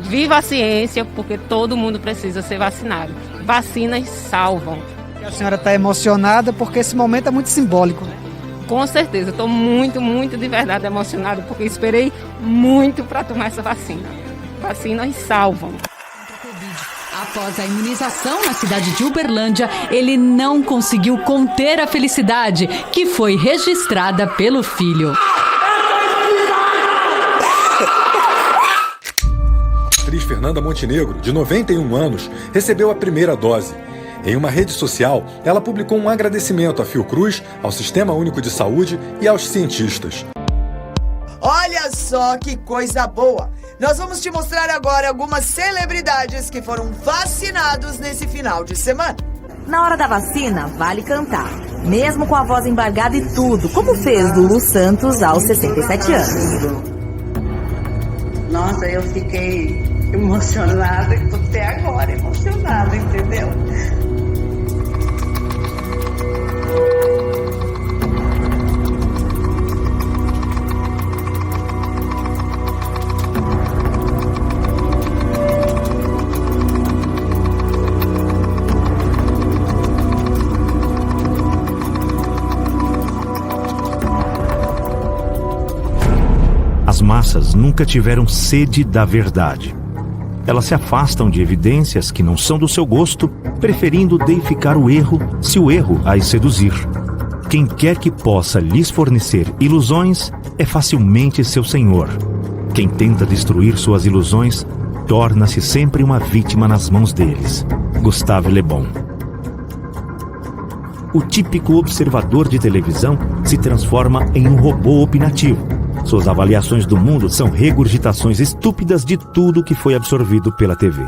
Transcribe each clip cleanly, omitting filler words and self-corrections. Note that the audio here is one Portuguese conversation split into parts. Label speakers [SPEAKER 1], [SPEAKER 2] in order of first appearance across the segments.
[SPEAKER 1] Viva a ciência, porque todo mundo precisa ser vacinado. Vacinas salvam.
[SPEAKER 2] A senhora está emocionada porque esse momento é muito simbólico, né?
[SPEAKER 1] Com certeza, estou muito, muito de verdade emocionada, porque esperei muito para tomar essa vacina. Vacinas salvam.
[SPEAKER 3] Após a imunização na cidade de Uberlândia, ele não conseguiu conter a felicidade que foi registrada pelo filho.
[SPEAKER 4] A atriz Fernanda Montenegro, de 91 anos, recebeu a primeira dose. Em uma rede social, ela publicou um agradecimento à Fiocruz, ao Sistema Único de Saúde e aos cientistas.
[SPEAKER 5] Olha só que coisa boa! Nós vamos te mostrar agora algumas celebridades que foram vacinados nesse final de semana.
[SPEAKER 6] Na hora da vacina, vale cantar, mesmo com a voz embargada e tudo, como fez Lulu Santos aos 67 anos.
[SPEAKER 7] Nossa, eu fiquei emocionada, até agora emocionada, entendeu?
[SPEAKER 8] As massas nunca tiveram sede da verdade. Elas se afastam de evidências que não são do seu gosto, preferindo deificar o erro se o erro as seduzir. Quem quer que possa lhes fornecer ilusões é facilmente seu senhor. Quem tenta destruir suas ilusões torna-se sempre uma vítima nas mãos deles. Gustave Le Bon. O típico observador de televisão se transforma em um robô opinativo. Suas avaliações do mundo são regurgitações estúpidas de tudo que foi absorvido pela TV.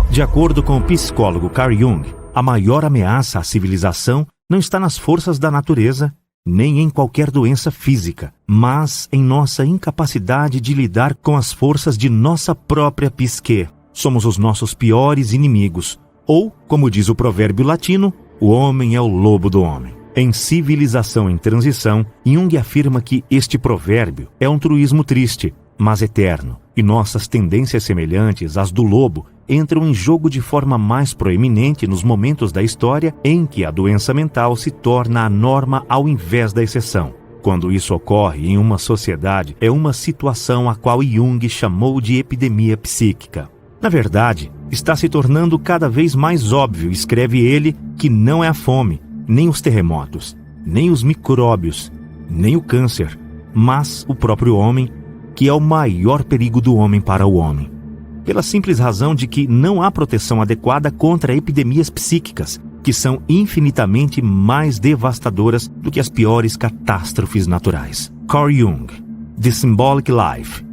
[SPEAKER 8] De acordo com o psicólogo Carl Jung, a maior ameaça à civilização não está nas forças da natureza, nem em qualquer doença física, mas em nossa incapacidade de lidar com as forças de nossa própria psique. Somos os nossos piores inimigos, ou, como diz o provérbio latino, o homem é o lobo do homem. Em Civilização em Transição, Jung afirma que este provérbio é um truísmo triste, mas eterno, e nossas tendências semelhantes às do lobo entram em jogo de forma mais proeminente nos momentos da história em que a doença mental se torna a norma ao invés da exceção. Quando isso ocorre em uma sociedade, é uma situação a qual Jung chamou de epidemia psíquica. Na verdade, está se tornando cada vez mais óbvio, escreve ele, que não é a fome, nem os terremotos, nem os micróbios, nem o câncer, mas o próprio homem, que é o maior perigo do homem para o homem. Pela simples razão de que não há proteção adequada contra epidemias psíquicas, que são infinitamente mais devastadoras do que as piores catástrofes naturais. Carl Jung, The Symbolic Life.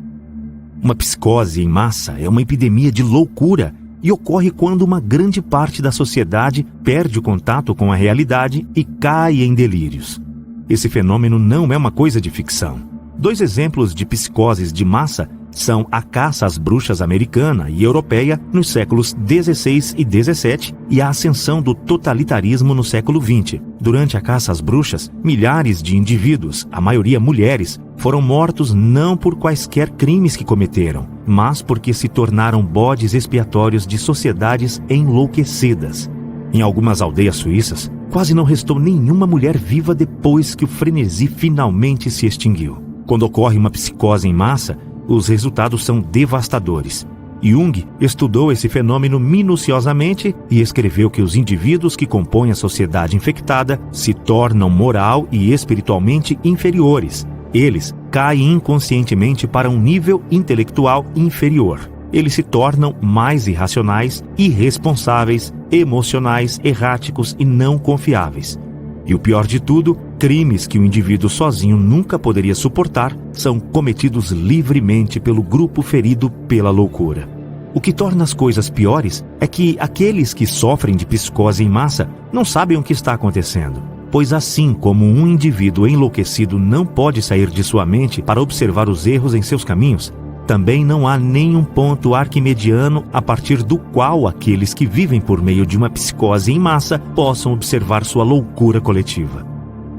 [SPEAKER 8] Uma psicose em massa é uma epidemia de loucura e ocorre quando uma grande parte da sociedade perde o contato com a realidade e cai em delírios. Esse fenômeno não é uma coisa de ficção. 2 exemplos de psicoses de massa são a caça às bruxas americana e europeia nos séculos XVI e XVII e a ascensão do totalitarismo no século XX. Durante a caça às bruxas, milhares de indivíduos, a maioria mulheres, foram mortos não por quaisquer crimes que cometeram, mas porque se tornaram bodes expiatórios de sociedades enlouquecidas. Em algumas aldeias suíças, quase não restou nenhuma mulher viva depois que o frenesi finalmente se extinguiu. Quando ocorre uma psicose em massa, os resultados são devastadores. Jung estudou esse fenômeno minuciosamente e escreveu que os indivíduos que compõem a sociedade infectada se tornam moral e espiritualmente inferiores. Eles caem inconscientemente para um nível intelectual inferior. Eles se tornam mais irracionais, irresponsáveis, emocionais, erráticos e não confiáveis. E o pior de tudo, crimes que o indivíduo sozinho nunca poderia suportar são cometidos livremente pelo grupo ferido pela loucura. O que torna as coisas piores é que aqueles que sofrem de psicose em massa não sabem o que está acontecendo. Pois assim como um indivíduo enlouquecido não pode sair de sua mente para observar os erros em seus caminhos, também não há nenhum ponto arquimediano a partir do qual aqueles que vivem por meio de uma psicose em massa possam observar sua loucura coletiva.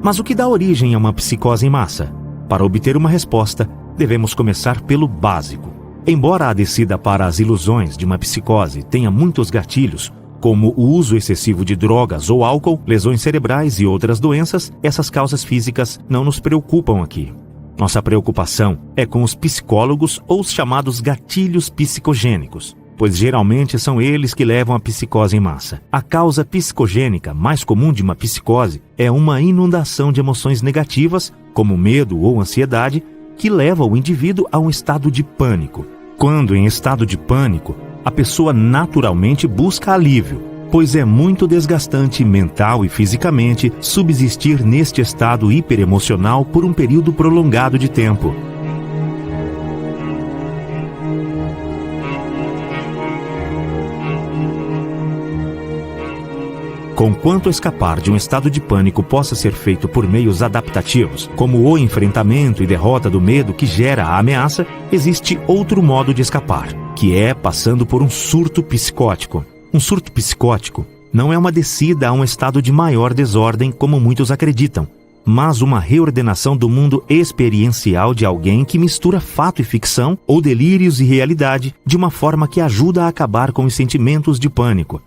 [SPEAKER 8] Mas o que dá origem a uma psicose em massa? Para obter uma resposta, devemos começar pelo básico. Embora a descida para as ilusões de uma psicose tenha muitos gatilhos, como o uso excessivo de drogas ou álcool, lesões cerebrais e outras doenças, essas causas físicas não nos preocupam aqui. Nossa preocupação é com os psicólogos ou os chamados gatilhos psicogênicos, pois geralmente são eles que levam à psicose em massa. A causa psicogênica mais comum de uma psicose é uma inundação de emoções negativas, como medo ou ansiedade, que leva o indivíduo a um estado de pânico. Quando em estado de pânico, a pessoa naturalmente busca alívio, pois é muito desgastante mental e fisicamente subsistir neste estado hiperemocional por um período prolongado de tempo. Conquanto escapar de um estado de pânico possa ser feito por meios adaptativos, como o enfrentamento e derrota do medo que gera a ameaça, existe outro modo de escapar, que é passando por um surto psicótico. Um surto psicótico não é uma descida a um estado de maior desordem, como muitos acreditam, mas uma reordenação do mundo experiencial de alguém que mistura fato e ficção, ou delírios e realidade, de uma forma que ajuda a acabar com os sentimentos de pânico.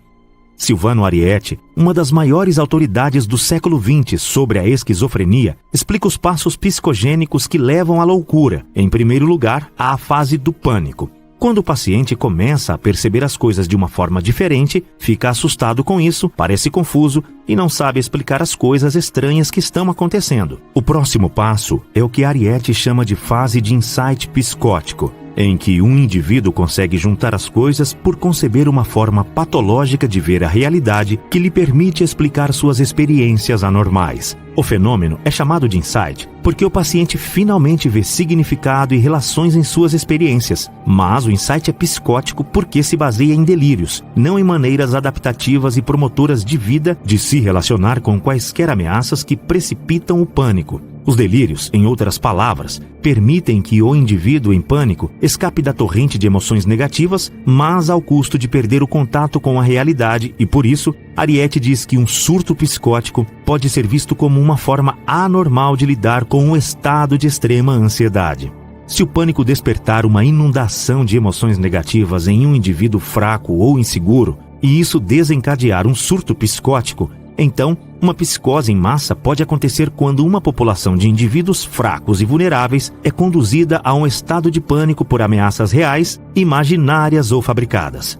[SPEAKER 8] Silvano Ariete, uma das maiores autoridades do século XX sobre a esquizofrenia, explica os passos psicogênicos que levam à loucura. Em primeiro lugar, à fase do pânico. Quando o paciente começa a perceber as coisas de uma forma diferente, fica assustado com isso, parece confuso e não sabe explicar as coisas estranhas que estão acontecendo. O próximo passo é o que Ariete chama de fase de insight psicótico, em que um indivíduo consegue juntar as coisas por conceber uma forma patológica de ver a realidade que lhe permite explicar suas experiências anormais. O fenômeno é chamado de insight porque o paciente finalmente vê significado e relações em suas experiências, mas o insight é psicótico porque se baseia em delírios, não em maneiras adaptativas e promotoras de vida de se relacionar com quaisquer ameaças que precipitam o pânico. Os delírios, em outras palavras, permitem que o indivíduo em pânico escape da torrente de emoções negativas, mas ao custo de perder o contato com a realidade e, por isso, Ariete diz que um surto psicótico pode ser visto como uma forma anormal de lidar com um estado de extrema ansiedade. Se o pânico despertar uma inundação de emoções negativas em um indivíduo fraco ou inseguro, e isso desencadear um surto psicótico, então, uma psicose em massa pode acontecer quando uma população de indivíduos fracos e vulneráveis é conduzida a um estado de pânico por ameaças reais, imaginárias ou fabricadas.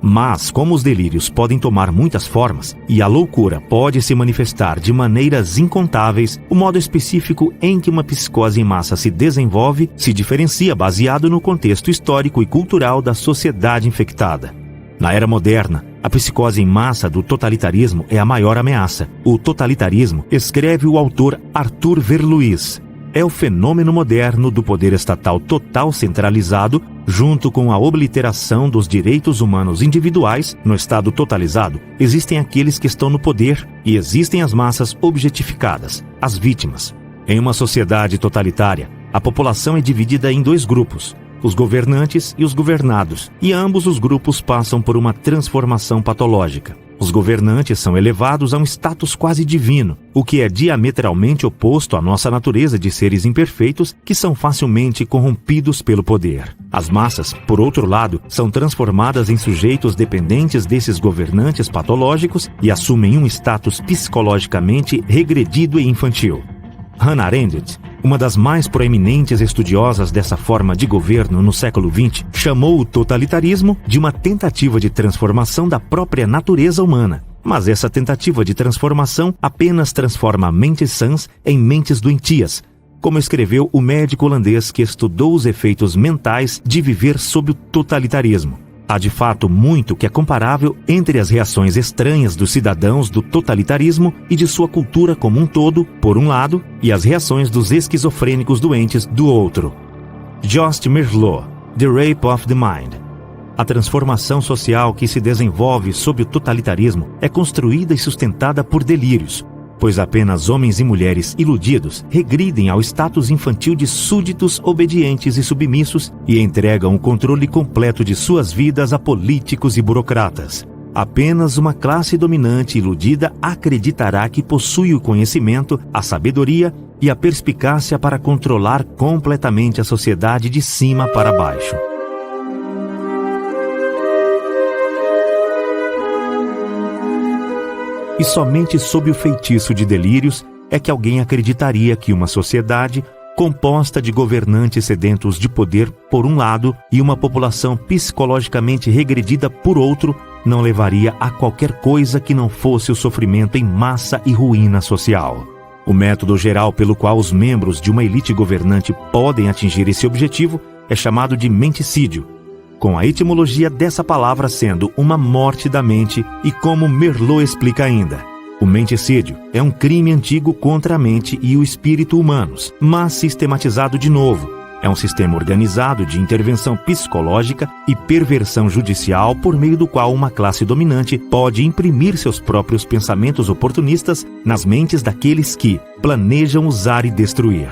[SPEAKER 8] Mas, como os delírios podem tomar muitas formas e a loucura pode se manifestar de maneiras incontáveis, o modo específico em que uma psicose em massa se desenvolve se diferencia baseado no contexto histórico e cultural da sociedade infectada. Na era moderna, a psicose em massa do totalitarismo é a maior ameaça. O totalitarismo, escreve o autor Arthur Verluis, é o fenômeno moderno do poder estatal total centralizado, junto com a obliteração dos direitos humanos individuais. No estado totalizado, existem aqueles que estão no poder e existem as massas objetificadas, as vítimas. Em uma sociedade totalitária, a população é dividida em dois grupos: os governantes e os governados, e ambos os grupos passam por uma transformação patológica. Os governantes são elevados a um status quase divino, o que é diametralmente oposto à nossa natureza de seres imperfeitos que são facilmente corrompidos pelo poder. As massas, por outro lado, são transformadas em sujeitos dependentes desses governantes patológicos e assumem um status psicologicamente regredido e infantil. Hannah Arendt, uma das mais proeminentes estudiosas dessa forma de governo no século XX, chamou o totalitarismo de uma tentativa de transformação da própria natureza humana. Mas essa tentativa de transformação apenas transforma mentes sãs em mentes doentias, como escreveu o médico holandês que estudou os efeitos mentais de viver sob o totalitarismo. Há de fato muito que é comparável entre as reações estranhas dos cidadãos do totalitarismo e de sua cultura como um todo, por um lado, e as reações dos esquizofrênicos doentes, do outro. Jost Meerloo, The Rape of the Mind. A transformação social que se desenvolve sob o totalitarismo é construída e sustentada por delírios, pois apenas homens e mulheres iludidos regridem ao status infantil de súditos obedientes e submissos e entregam o controle completo de suas vidas a políticos e burocratas. Apenas uma classe dominante iludida acreditará que possui o conhecimento, a sabedoria e a perspicácia para controlar completamente a sociedade de cima para baixo. E somente sob o feitiço de delírios é que alguém acreditaria que uma sociedade composta de governantes sedentos de poder por um lado e uma população psicologicamente regredida por outro não levaria a qualquer coisa que não fosse o sofrimento em massa e ruína social. O método geral pelo qual os membros de uma elite governante podem atingir esse objetivo é chamado de menticídio, com a etimologia dessa palavra sendo uma morte da mente e como Merleau explica ainda. O menticídio é um crime antigo contra a mente e o espírito humanos, mas sistematizado de novo. É um sistema organizado de intervenção psicológica e perversão judicial por meio do qual uma classe dominante pode imprimir seus próprios pensamentos oportunistas nas mentes daqueles que planejam usar e destruir.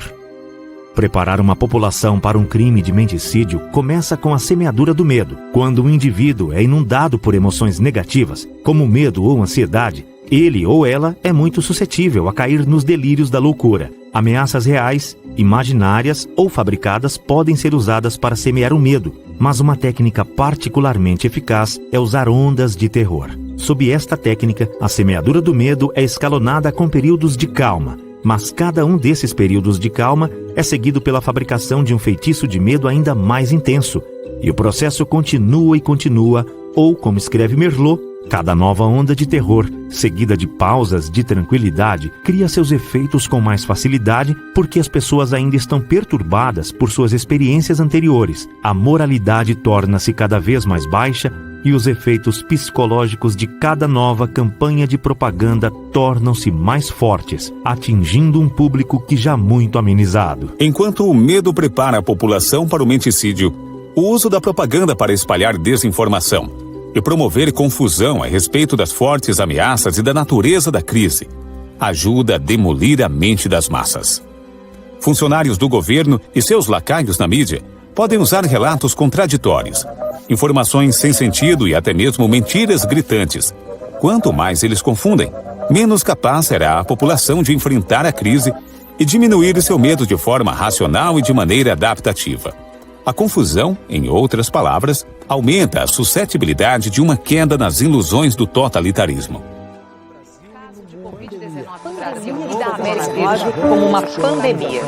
[SPEAKER 8] Preparar uma população para um crime de menticídio começa com a semeadura do medo. Quando o indivíduo é inundado por emoções negativas, como medo ou ansiedade, ele ou ela é muito suscetível a cair nos delírios da loucura. Ameaças reais, imaginárias ou fabricadas podem ser usadas para semear o medo, mas uma técnica particularmente eficaz é usar ondas de terror. Sob esta técnica, a semeadura do medo é escalonada com períodos de calma, mas cada um desses períodos de calma é seguido pela fabricação de um feitiço de medo ainda mais intenso, e o processo continua e continua, ou, como escreve Merleau, cada nova onda de terror, seguida de pausas de tranquilidade, cria seus efeitos com mais facilidade porque as pessoas ainda estão perturbadas por suas experiências anteriores. A moralidade torna-se cada vez mais baixa e os efeitos psicológicos de cada nova campanha de propaganda tornam-se mais fortes, atingindo um público que já muito amenizado.
[SPEAKER 9] Enquanto o medo prepara a população para o menticídio, o uso da propaganda para espalhar desinformação e promover confusão a respeito das fortes ameaças e da natureza da crise ajuda a demolir a mente das massas. Funcionários do governo e seus lacaios na mídia podem usar relatos contraditórios, informações sem sentido e até mesmo mentiras gritantes. Quanto mais eles confundem, menos capaz será a população de enfrentar a crise e diminuir seu medo de forma racional e de maneira adaptativa. A confusão, em outras palavras, aumenta a suscetibilidade de uma queda nas ilusões do totalitarismo.
[SPEAKER 10] Como uma pandemia.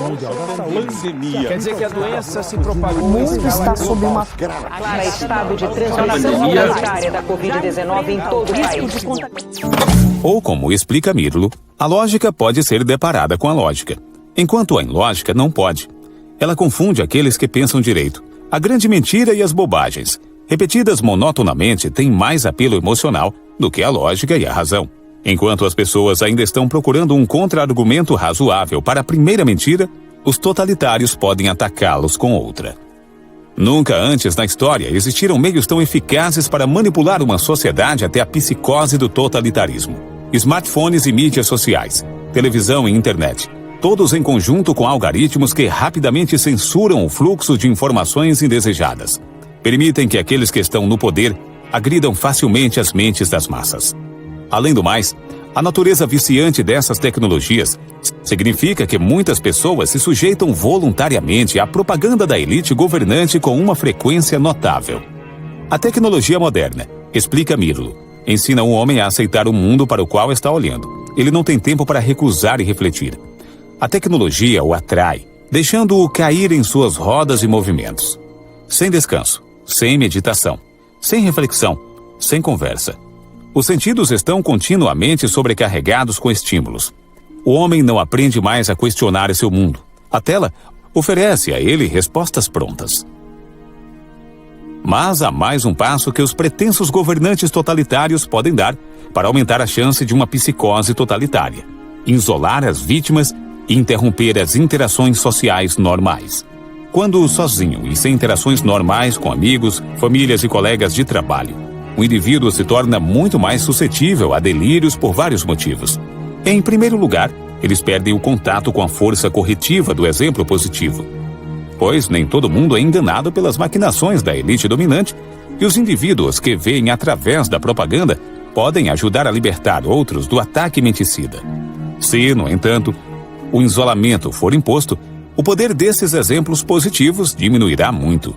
[SPEAKER 11] Quer dizer que a doença se propagou. O mundo
[SPEAKER 10] está sob uma clara estado de transmissão comunitária da Covid-19 em todo o país.
[SPEAKER 9] Ou, como explica Merleau, a lógica pode ser deparada com a lógica, enquanto a ilógica não pode. Ela confunde aqueles que pensam direito. A grande mentira e as bobagens, repetidas monotonamente, têm mais apelo emocional do que a lógica e a razão. Enquanto as pessoas ainda estão procurando um contra-argumento razoável para a primeira mentira, os totalitários podem atacá-los com outra. Nunca antes na história existiram meios tão eficazes para manipular uma sociedade até a psicose do totalitarismo. Smartphones e mídias sociais, televisão e internet, todos em conjunto com algoritmos que rapidamente censuram o fluxo de informações indesejadas. Permitem que aqueles que estão no poder agridam facilmente as mentes das massas. Além do mais, a natureza viciante dessas tecnologias significa que muitas pessoas se sujeitam voluntariamente à propaganda da elite governante com uma frequência notável. A tecnologia moderna, explica Merleau, ensina o homem a aceitar o mundo para o qual está olhando. Ele não tem tempo para recusar e refletir. A tecnologia o atrai, deixando-o cair em suas rodas e movimentos. Sem descanso, sem meditação, sem reflexão, sem conversa. Os sentidos estão continuamente sobrecarregados com estímulos. O homem não aprende mais a questionar seu mundo. A tela oferece a ele respostas prontas. Mas há mais um passo que os pretensos governantes totalitários podem dar para aumentar a chance de uma psicose totalitária: isolar as vítimas e interromper as interações sociais normais. Quando sozinho e sem interações normais com amigos, famílias e colegas de trabalho, o indivíduo se torna muito mais suscetível a delírios por vários motivos. Em primeiro lugar, eles perdem o contato com a força corretiva do exemplo positivo, pois nem todo mundo é enganado pelas maquinações da elite dominante E os indivíduos que veem através da propaganda podem ajudar a libertar outros do ataque menticida. Se, no entanto, o isolamento for imposto, o poder desses exemplos positivos diminuirá muito.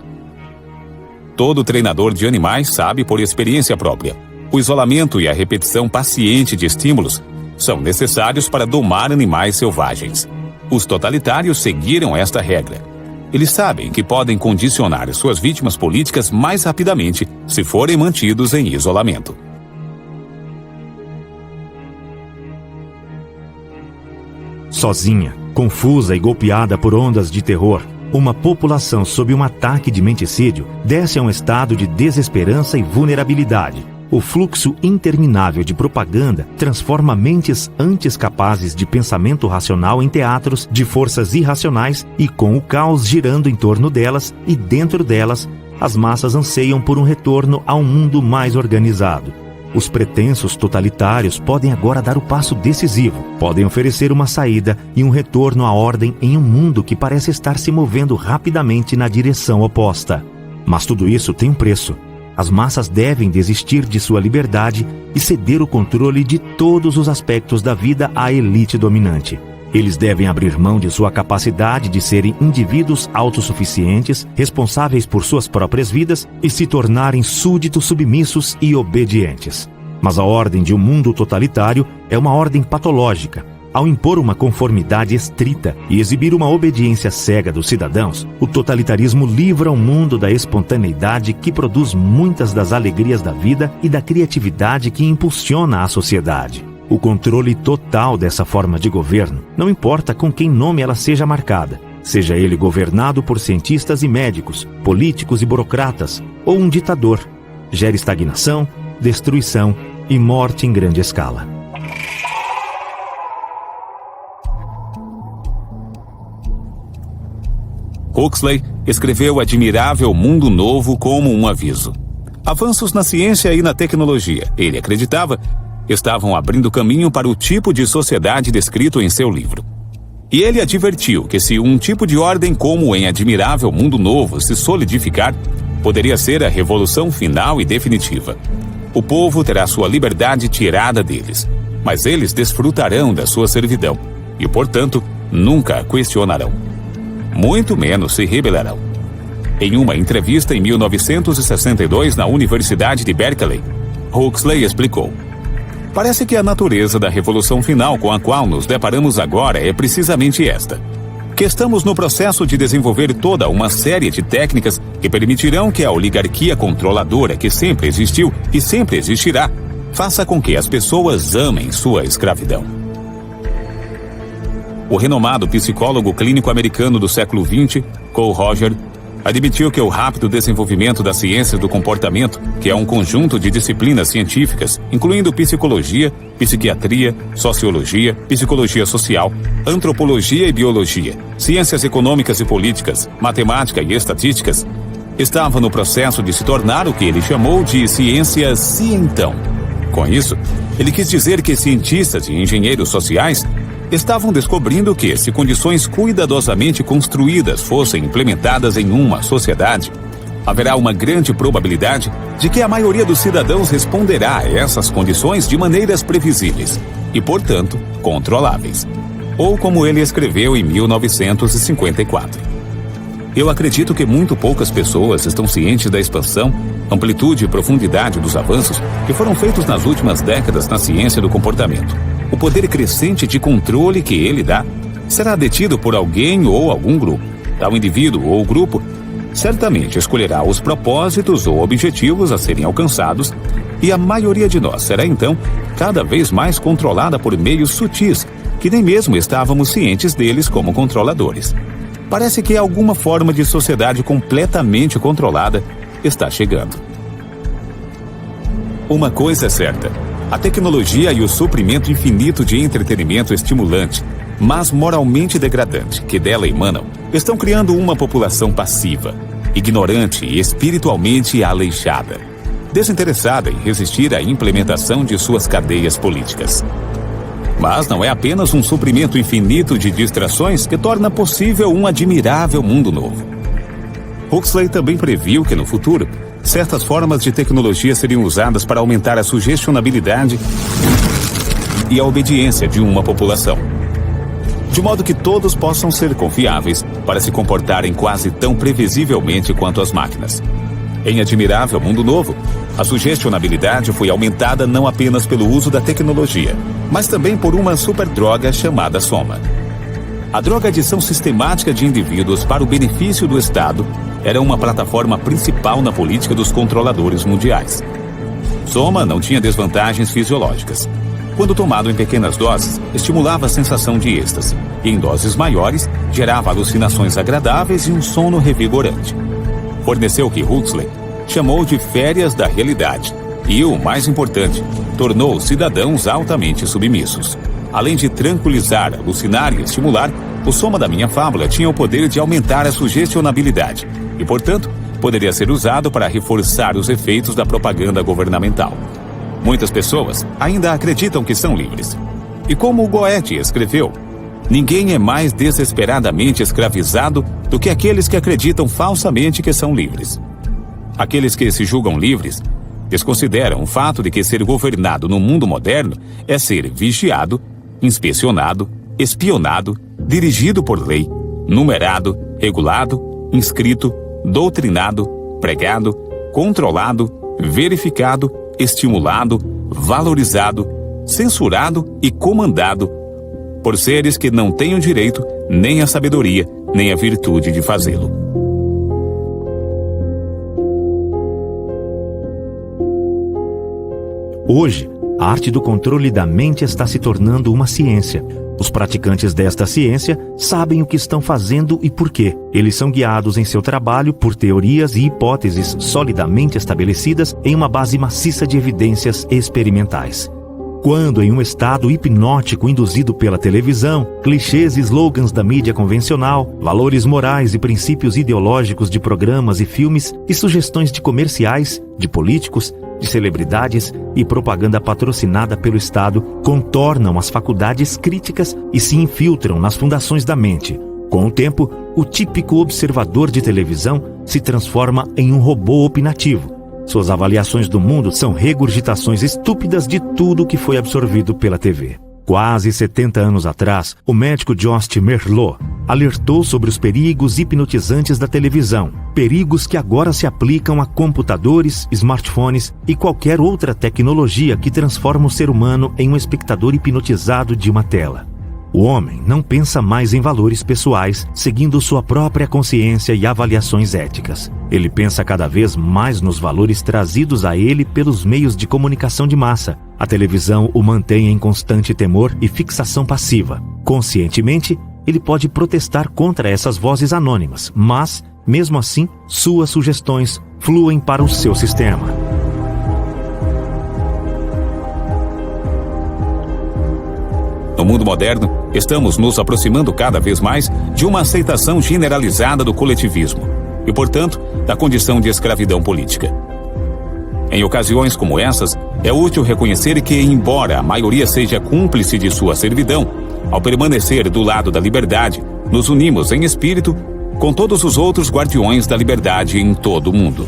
[SPEAKER 9] Todo treinador de animais sabe por experiência própria: o isolamento e a repetição paciente de estímulos são necessários para domar animais selvagens. Os totalitários seguiram esta regra. Eles sabem que podem condicionar suas vítimas políticas mais rapidamente se forem mantidos em isolamento.
[SPEAKER 8] Sozinha, confusa e golpeada por ondas de terror, uma população sob um ataque de menticídio desce a um estado de desesperança e vulnerabilidade. O fluxo interminável de propaganda transforma mentes antes capazes de pensamento racional em teatros de forças irracionais e, com o caos girando em torno delas e dentro delas, as massas anseiam por um retorno a um mundo mais organizado. Os pretensos totalitários podem agora dar o passo decisivo, podem oferecer uma saída e um retorno à ordem em um mundo que parece estar se movendo rapidamente na direção oposta. Mas tudo isso tem um preço. As massas devem desistir de sua liberdade e ceder o controle de todos os aspectos da vida à elite dominante. Eles devem abrir mão de sua capacidade de serem indivíduos autossuficientes, responsáveis por suas próprias vidas e se tornarem súditos submissos e obedientes. Mas a ordem de um mundo totalitário é uma ordem patológica. Ao impor uma conformidade estrita e exibir uma obediência cega dos cidadãos, o totalitarismo livra o mundo da espontaneidade que produz muitas das alegrias da vida e da criatividade que impulsiona a sociedade. O controle total dessa forma de governo, não importa com quem nome ela seja marcada, seja ele governado por cientistas e médicos, políticos e burocratas, ou um ditador, gera estagnação, destruição e morte em grande escala.
[SPEAKER 9] Huxley escreveu Admirável Mundo Novo como um aviso. Avanços na ciência e na tecnologia, ele acreditava, estavam abrindo caminho para o tipo de sociedade descrito em seu livro. E ele advertiu que se um tipo de ordem como em Admirável Mundo Novo se solidificar, poderia ser a revolução final e definitiva. O povo terá sua liberdade tirada deles, mas eles desfrutarão da sua servidão e, portanto, nunca a questionarão. Muito menos se rebelarão. Em uma entrevista em 1962 na Universidade de Berkeley, Huxley explicou: parece que a natureza da revolução final com a qual nos deparamos agora é precisamente esta: que estamos no processo de desenvolver toda uma série de técnicas que permitirão que a oligarquia controladora que sempre existiu e sempre existirá faça com que as pessoas amem sua escravidão. O renomado psicólogo clínico americano do século XX, Cole Roger, admitiu que o rápido desenvolvimento da ciência do comportamento, que é um conjunto de disciplinas científicas, incluindo psicologia, psiquiatria, sociologia, psicologia social, antropologia e biologia, ciências econômicas e políticas, matemática e estatísticas, estava no processo de se tornar o que ele chamou de ciência cientão. Com isso, ele quis dizer que cientistas e engenheiros sociais estavam descobrindo que, se condições cuidadosamente construídas fossem implementadas em uma sociedade, haverá uma grande probabilidade de que a maioria dos cidadãos responderá a essas condições de maneiras previsíveis e, portanto, controláveis. Ou como ele escreveu em 1954. Eu acredito que muito poucas pessoas estão cientes da expansão, amplitude e profundidade dos avanços que foram feitos nas últimas décadas na ciência do comportamento. O poder crescente de controle que ele dá será detido por alguém ou algum grupo. Tal indivíduo ou grupo certamente escolherá os propósitos ou objetivos a serem alcançados e a maioria de nós será então cada vez mais controlada por meios sutis que nem mesmo estávamos cientes deles como controladores. Parece que alguma forma de sociedade completamente controlada está chegando. Uma coisa é certa: a tecnologia e o suprimento infinito de entretenimento estimulante, mas moralmente degradante, que dela emanam, estão criando uma população passiva, ignorante e espiritualmente aleijada, desinteressada em resistir à implementação de suas cadeias políticas. Mas não é apenas um suprimento infinito de distrações que torna possível um admirável mundo novo. Huxley também previu que no futuro certas formas de tecnologia seriam usadas para aumentar a sugestionabilidade e a obediência de uma população, de modo que todos possam ser confiáveis para se comportarem quase tão previsivelmente quanto as máquinas. Em Admirável Mundo Novo, a sugestionabilidade foi aumentada não apenas pelo uso da tecnologia, mas também por uma superdroga chamada Soma. A drogadição sistemática de indivíduos para o benefício do Estado era uma plataforma principal na política dos controladores mundiais. Soma não tinha desvantagens fisiológicas. Quando tomado em pequenas doses, estimulava a sensação de êxtase, e em doses maiores, gerava alucinações agradáveis e um sono revigorante. Forneceu o que Huxley chamou de férias da realidade e, o mais importante, tornou os cidadãos altamente submissos. Além de tranquilizar, alucinar e estimular, o Soma da minha fábula tinha o poder de aumentar a sugestionabilidade e, portanto, poderia ser usado para reforçar os efeitos da propaganda governamental. Muitas pessoas ainda acreditam que são livres. E como o Goethe escreveu, ninguém é mais desesperadamente escravizado do que aqueles que acreditam falsamente que são livres. Aqueles que se julgam livres desconsideram o fato de que ser governado no mundo moderno é ser vigiado, inspecionado, espionado, dirigido por lei, numerado, regulado, inscrito, doutrinado, pregado, controlado, verificado, estimulado, valorizado, censurado e comandado por seres que não têm o direito, nem a sabedoria, nem a virtude de fazê-lo.
[SPEAKER 8] Hoje, a arte do controle da mente está se tornando uma ciência. Os praticantes desta ciência sabem o que estão fazendo e por quê. Eles são guiados em seu trabalho por teorias e hipóteses solidamente estabelecidas em uma base maciça de evidências experimentais. Quando, em um estado hipnótico induzido pela televisão, clichês e slogans da mídia convencional, valores morais e princípios ideológicos de programas e filmes e sugestões de comerciais, de políticos, de celebridades e propaganda patrocinada pelo Estado contornam as faculdades críticas e se infiltram nas fundações da mente. Com o tempo, o típico observador de televisão se transforma em um robô opinativo. Suas avaliações do mundo são regurgitações estúpidas de tudo que foi absorvido pela TV. Quase 70 anos atrás, o médico Jost Merlot alertou sobre os perigos hipnotizantes da televisão, perigos que agora se aplicam a computadores, smartphones e qualquer outra tecnologia que transforma o ser humano em um espectador hipnotizado de uma tela. O homem não pensa mais em valores pessoais, seguindo sua própria consciência e avaliações éticas. Ele pensa cada vez mais nos valores trazidos a ele pelos meios de comunicação de massa. A televisão o mantém em constante temor e fixação passiva. Conscientemente, ele pode protestar contra essas vozes anônimas, mas, mesmo assim, suas sugestões fluem para o seu sistema.
[SPEAKER 9] No mundo moderno, estamos nos aproximando cada vez mais de uma aceitação generalizada do coletivismo e, portanto, da condição de escravidão política. Em ocasiões como essas, é útil reconhecer que, embora a maioria seja cúmplice de sua servidão, ao permanecer do lado da liberdade, nos unimos em espírito com todos os outros guardiões da liberdade em todo o mundo.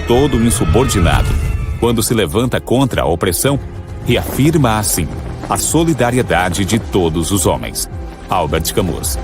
[SPEAKER 9] Todo insubordinado, quando se levanta contra a opressão, reafirma assim a solidariedade de todos os homens. Albert Camus.